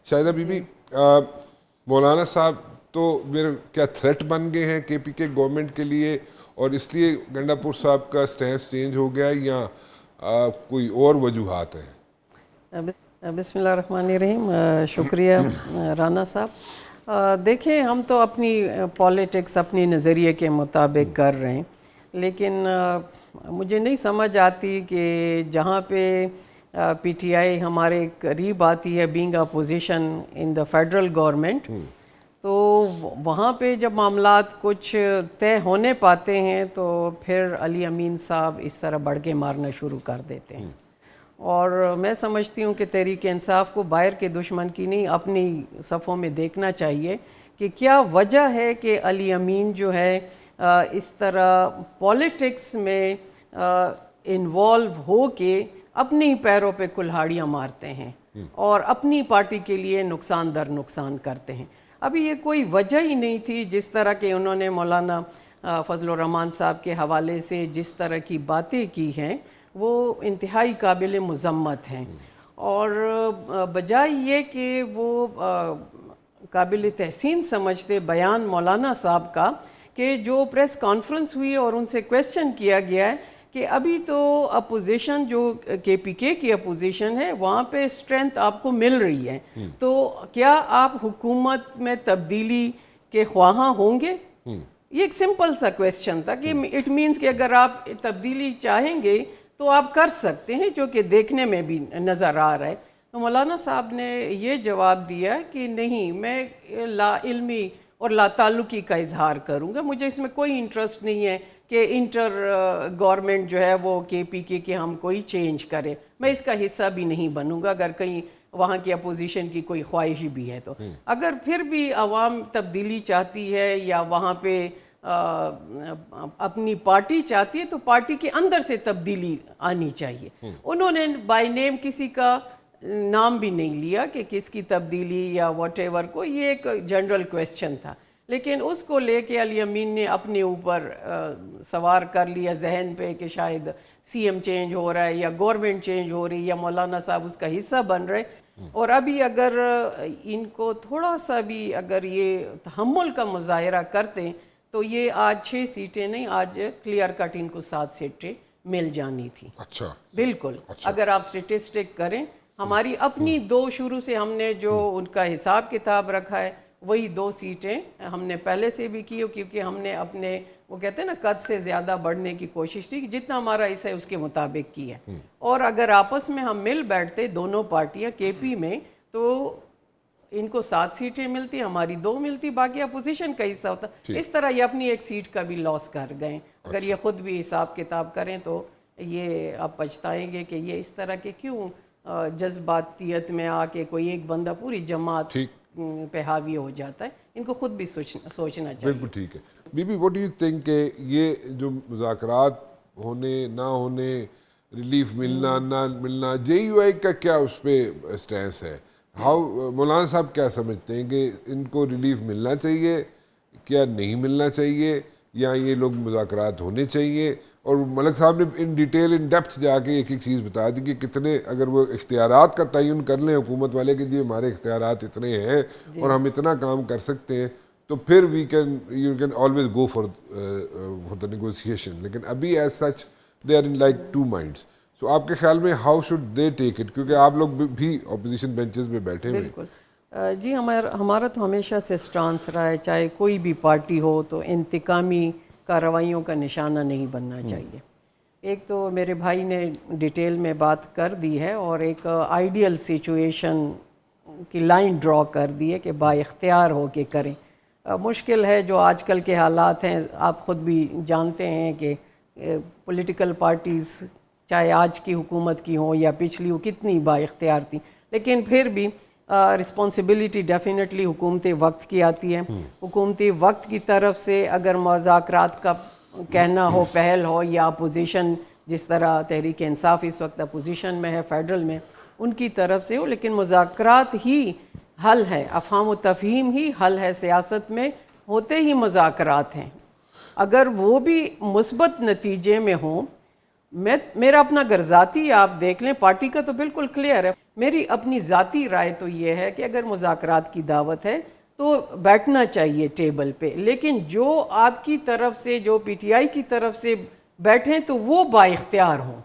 Shahida be be, مولانا صاحب تو میرے کیا تھریٹ بن گئے ہیں کے پی کے گورنمنٹ کے لیے، اور اس لیے گنڈا پور صاحب کا سٹینس چینج ہو گیا یا کوئی اور وجوہات ہیں؟ بسم اللہ الرحمن الرحیم. شکریہ رانا صاحب. دیکھیں، ہم تو اپنی پالیٹکس اپنی نظریے کے مطابق کر رہے ہیں، لیکن مجھے نہیں سمجھ آتی کہ جہاں پہ پی ٹی آئی ہمارے قریب آتی ہے being opposition in the federal government, تو وہاں پہ جب معاملات کچھ طے ہونے پاتے ہیں تو پھر علی امین صاحب اس طرح بڑھ کے مارنا شروع کر دیتے ہیں. اور میں سمجھتی ہوں کہ تحریک انصاف کو باہر کے دشمن کی نہیں، اپنی صفوں میں دیکھنا چاہیے کہ کیا وجہ ہے کہ علی امین جو ہے اس طرح پولیٹکس میں انوالو ہو کے اپنی پیروں پہ کلہاڑیاں مارتے ہیں اور اپنی پارٹی کے لیے نقصان در نقصان کرتے ہیں. ابھی یہ کوئی وجہ ہی نہیں تھی، جس طرح کہ انہوں نے مولانا فضل الرحمان صاحب کے حوالے سے جس طرح کی باتیں کی ہیں وہ انتہائی قابل مذمت ہیں. اور بجائے یہ کہ وہ قابل تحسین سمجھتے بیان مولانا صاحب کا کہ جو پریس کانفرنس ہوئی اور ان سے کویسچن کیا گیا ہے کہ ابھی تو اپوزیشن جو کے پی کے کی اپوزیشن ہے وہاں پہ اسٹرینتھ آپ کو مل رہی ہے، تو کیا آپ حکومت میں تبدیلی کے خواہاں ہوں گے؟ یہ ایک سمپل سا کویسچن تھا کہ اٹ مینس کہ اگر آپ تبدیلی چاہیں گے تو آپ کر سکتے ہیں، جو کہ دیکھنے میں بھی نظر آ رہا ہے. تو مولانا صاحب نے یہ جواب دیا کہ نہیں، میں لا علمی اور لا تعلقی کا اظہار کروں گا، مجھے اس میں کوئی انٹرسٹ نہیں ہے کہ انٹر گورنمنٹ جو ہے وہ کے پی کے ہم کوئی چینج کرے، میں اس کا حصہ بھی نہیں بنوں گا اگر کہیں وہاں کی اپوزیشن کی کوئی خواہش بھی ہے. تو اگر پھر بھی عوام تبدیلی چاہتی ہے یا وہاں پہ اپنی پارٹی چاہتی ہے تو پارٹی کے اندر سے تبدیلی آنی چاہیے. انہوں نے بائی نیم کسی کا نام بھی نہیں لیا کہ کس کی تبدیلی یا واٹ ایور کو، یہ ایک جنرل کویسچن تھا، لیکن اس کو لے کے علی امین نے اپنے اوپر سوار کر لیا ذہن پہ کہ شاید سی ایم چینج ہو رہا ہے یا گورنمنٹ چینج ہو رہی ہے یا مولانا صاحب اس کا حصہ بن رہے. اور ابھی اگر ان کو تھوڑا سا بھی اگر یہ تحمل کا مظاہرہ کرتے تو یہ آج 6 سیٹیں نہیں، آج کلیئر کٹ ان کو 7 سیٹیں مل جانی تھی. اچھا، بالکل. اگر آپ سٹیٹسٹک کریں، ہماری اپنی 2 شروع سے ہم نے جو ان کا حساب کتاب رکھا ہے وہی 2 سیٹیں ہم نے پہلے سے بھی کی، کیونکہ ہم نے اپنے وہ کہتے ہیں نا قد سے زیادہ بڑھنے کی کوشش تھی، جتنا ہمارا حصہ ہے اس کے مطابق کی ہے. اور اگر آپس میں ہم مل بیٹھتے دونوں پارٹیاں کے پی میں تو ان کو 7 سیٹیں ملتی، ہماری 2 ملتی، باقی اپوزیشن کا حصہ ہوتا. اس طرح یہ اپنی 1 سیٹ کا بھی لاس کر گئے. اگر یہ خود بھی حساب کتاب کریں تو یہ آپ پچھتائیں گے کہ یہ اس طرح کے کیوں جذباتیت میں آ کے کوئی ایک بندہ پوری جماعت پہ حاوی ہو جاتا ہے. ان کو خود بھی سوچنا چاہیے. بالکل ٹھیک ہے. بی بی، واٹ ڈو یو تھنک کہ یہ جو مذاکرات ہونے نہ ہونے، ریلیف ملنا نہ ملنا، جے یو آئی کا کیا اس پہ اسٹینس ہے؟ مولانا صاحب کیا سمجھتے ہیں کہ ان کو ریلیف ملنا چاہیے، کیا نہیں ملنا چاہیے، یا یہ لوگ مذاکرات ہونے چاہیے؟ اور ملک صاحب نے ان ڈیٹیل ان ڈیپتھ جا کے ایک ایک چیز بتا دی کہ کتنے اگر وہ اختیارات کا تعین کر لیں حکومت والے کہ جی ہمارے اختیارات اتنے ہیں اور ہم اتنا کام کر سکتے ہیں، تو پھر you can always go for the negotiation. لیکن ابھی as such they are in like 2 minds. So آپ کے خیال میں how should they take it, کیونکہ آپ لوگ بھی اپوزیشن بینچز میں بیٹھے ہوئے؟ بالکل جی، ہمارا تو ہمیشہ سے سٹانس رہا ہے، چاہے کوئی بھی پارٹی ہو تو انتقامی کارروائیوں کا نشانہ نہیں بننا چاہیے. ایک تو میرے بھائی نے ڈیٹیل میں بات کر دی ہے، اور ایک آئیڈیل سچویشن کی لائن ڈرا کر دی ہے کہ با اختیار ہو کے کریں. مشکل ہے جو آج کل کے حالات ہیں، آپ خود بھی جانتے ہیں کہ پولیٹیکل پارٹیز چاہے آج کی حکومت کی ہوں یا پچھلی ہو کتنی با اختیار تھی، لیکن پھر بھی رسپانسبلٹی ڈیفینیٹلی حکومت وقت کی آتی ہے. حکومت وقت کی طرف سے اگر مذاکرات کا کہنا ہو، پہل ہو، یا اپوزیشن جس طرح تحریک انصاف اس وقت اپوزیشن میں ہے فیڈرل میں، ان کی طرف سے ہو، لیکن مذاکرات ہی حل ہے، افہام و تفہیم ہی حل ہے. سیاست میں ہوتے ہی مذاکرات ہیں، اگر وہ بھی مثبت نتیجے میں ہوں. میرا اپنا اگر ذاتی آپ دیکھ لیں، پارٹی کا تو بالکل کلیئر ہے، میری اپنی ذاتی رائے تو یہ ہے کہ اگر مذاکرات کی دعوت ہے تو بیٹھنا چاہیے ٹیبل پہ، لیکن جو آپ کی طرف سے، جو پی ٹی آئی کی طرف سے بیٹھیں تو وہ با اختیار ہوں،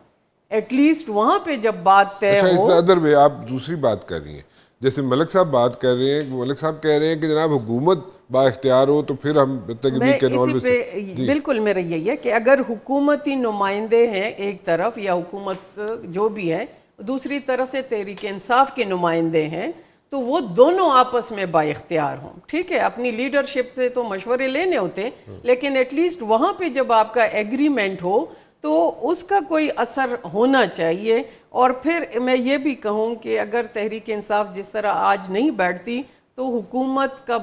ایٹ لیسٹ وہاں پہ جب بات طے اچھا، اس ہو۔ سے ادر وے آپ دوسری بات کر رہی ہیں، جیسے ملک صاحب بات کر رہے ہیں، ملک صاحب کہہ رہے ہیں کہ جناب حکومت با اختیار ہو تو پھر ہم میں اسی پہ بالکل میرا یہی ہے کہ اگر حکومتی نمائندے ہیں ایک طرف، یا حکومت جو بھی ہے دوسری طرف سے تحریک انصاف کے نمائندے ہیں، تو وہ دونوں آپس میں با اختیار ہوں، ٹھیک ہے، اپنی لیڈرشپ سے تو مشورے لینے ہوتے ہیں، لیکن ایٹ لیسٹ وہاں پہ جب آپ کا ایگریمنٹ ہو تو اس کا کوئی اثر ہونا چاہیے۔ اور پھر میں یہ بھی کہوں کہ اگر تحریک انصاف جس طرح آج نہیں بیٹھتی تو حکومت کا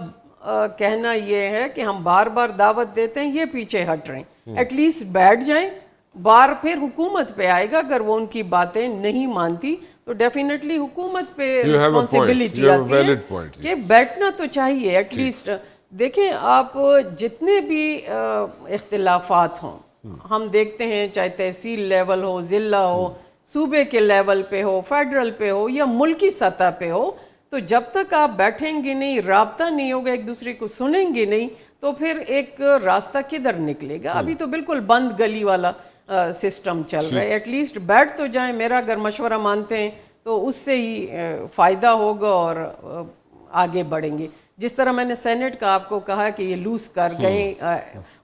کہنا یہ ہے کہ ہم بار بار دعوت دیتے ہیں، یہ پیچھے ہٹ رہے ہیں، ایٹ لیسٹ بیٹھ جائیں، بار پھر حکومت پہ آئے گا، اگر وہ ان کی باتیں نہیں مانتی تو ڈیفینیٹلی حکومت پہ رسپانسبلٹی آتی ہے کہ بیٹھنا تو چاہیے ایٹ لیسٹ۔ دیکھیں آپ جتنے بھی اختلافات ہوں، ہم دیکھتے ہیں چاہے تحصیل لیول ہو، ضلع ہو، صوبے کے لیول پہ ہو، فیڈرل پہ ہو یا ملکی سطح پہ ہو، تو جب تک آپ بیٹھیں گے نہیں، رابطہ نہیں ہوگا، ایک دوسرے کو سنیں گے نہیں، تو پھر ایک راستہ کدھر نکلے گا؟ ابھی تو بالکل بند گلی والا سسٹم چل رہا ہے، ایٹ لیسٹ بیٹھ تو جائیں، میرا اگر مشورہ مانتے ہیں تو اس سے ہی فائدہ ہوگا اور آگے بڑھیں گے۔ جس طرح میں نے سینٹ کا آپ کو کہا کہ یہ لوز کر گئے،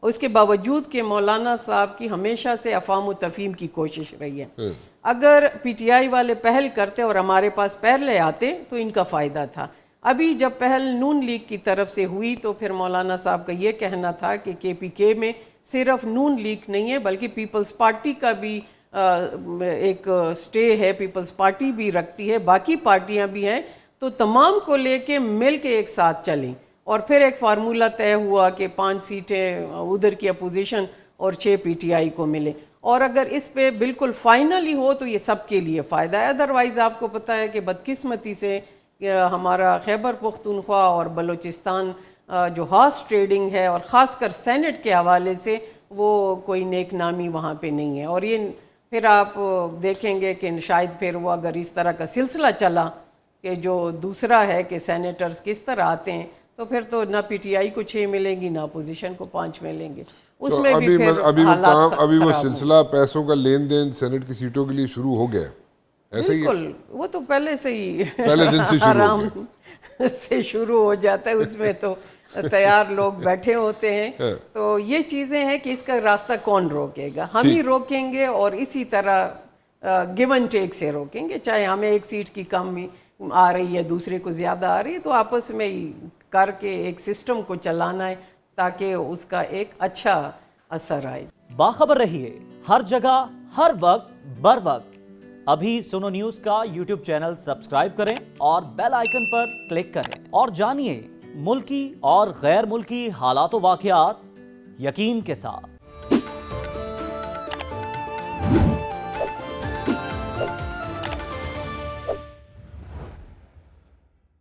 اس کے باوجود کہ مولانا صاحب کی ہمیشہ سے افہام و تفہیم کی کوشش رہی ہے، اگر پی ٹی آئی والے پہل کرتے اور ہمارے پاس پہلے آتے تو ان کا فائدہ تھا۔ ابھی جب پہل نون لیگ کی طرف سے ہوئی تو پھر مولانا صاحب کا یہ کہنا تھا کہ کے پی کے میں صرف نون لیگ نہیں ہے بلکہ پیپلز پارٹی کا بھی ایک سٹے ہے، پیپلز پارٹی بھی رکھتی ہے، باقی پارٹیاں بھی ہیں، تو تمام کو لے کے مل کے ایک ساتھ چلیں۔ اور پھر ایک فارمولہ طے ہوا کہ 5 سیٹیں ادھر کی اپوزیشن اور 6 پی ٹی آئی کو ملے، اور اگر اس پہ بالکل فائنلی ہو تو یہ سب کے لیے فائدہ ہے۔ ادروائز آپ کو پتہ ہے کہ بدقسمتی سے ہمارا خیبر پختونخوا اور بلوچستان جو ہارس ٹریڈنگ ہے، اور خاص کر سینٹ کے حوالے سے وہ کوئی نیک نامی وہاں پہ نہیں ہے، اور یہ پھر آپ دیکھیں گے کہ شاید پھر وہ اگر اس طرح کا سلسلہ چلا کہ جو دوسرا ہے کہ سینیٹرز کس طرح آتے ہیں، تو پھر تو نہ پی ٹی آئی کو 6 ملیں گی، نہ اپوزیشن کو 5 ملیں گے، اس میں بھی پھر حالات ابھی وہ سلسلہ پیسوں کا لین دین سینٹ کی سیٹوں کے لیے شروع ہو گیا، ایسا ہی ہے؟ بالکل، وہ تو پہلے سے ہی پہلے دن سے شروع ہو آرام گیا سے شروع ہو جاتا ہے، اس میں تو تیار لوگ بیٹھے ہوتے ہیں۔ تو یہ چیزیں ہیں کہ اس کا راستہ کون روکے گا؟ ہم ہی روکیں گے، اور اسی طرح گیو اینڈ ٹیک سے روکیں گے، چاہے ہمیں ایک سیٹ کی کم آ رہی ہے، دوسرے کو زیادہ آ رہی ہے، تو آپس میں ہی کر کے ایک سسٹم کو چلانا ہے تاکہ اس کا ایک اچھا اثر آئے۔ باخبر رہیے ہر جگہ، ہر وقت، بر وقت۔ ابھی سنو نیوز کا یوٹیوب چینل سبسکرائب کریں اور بیل آئیکن پر کلک کریں، اور جانیے ملکی اور غیر ملکی حالات و واقعات یقین کے ساتھ۔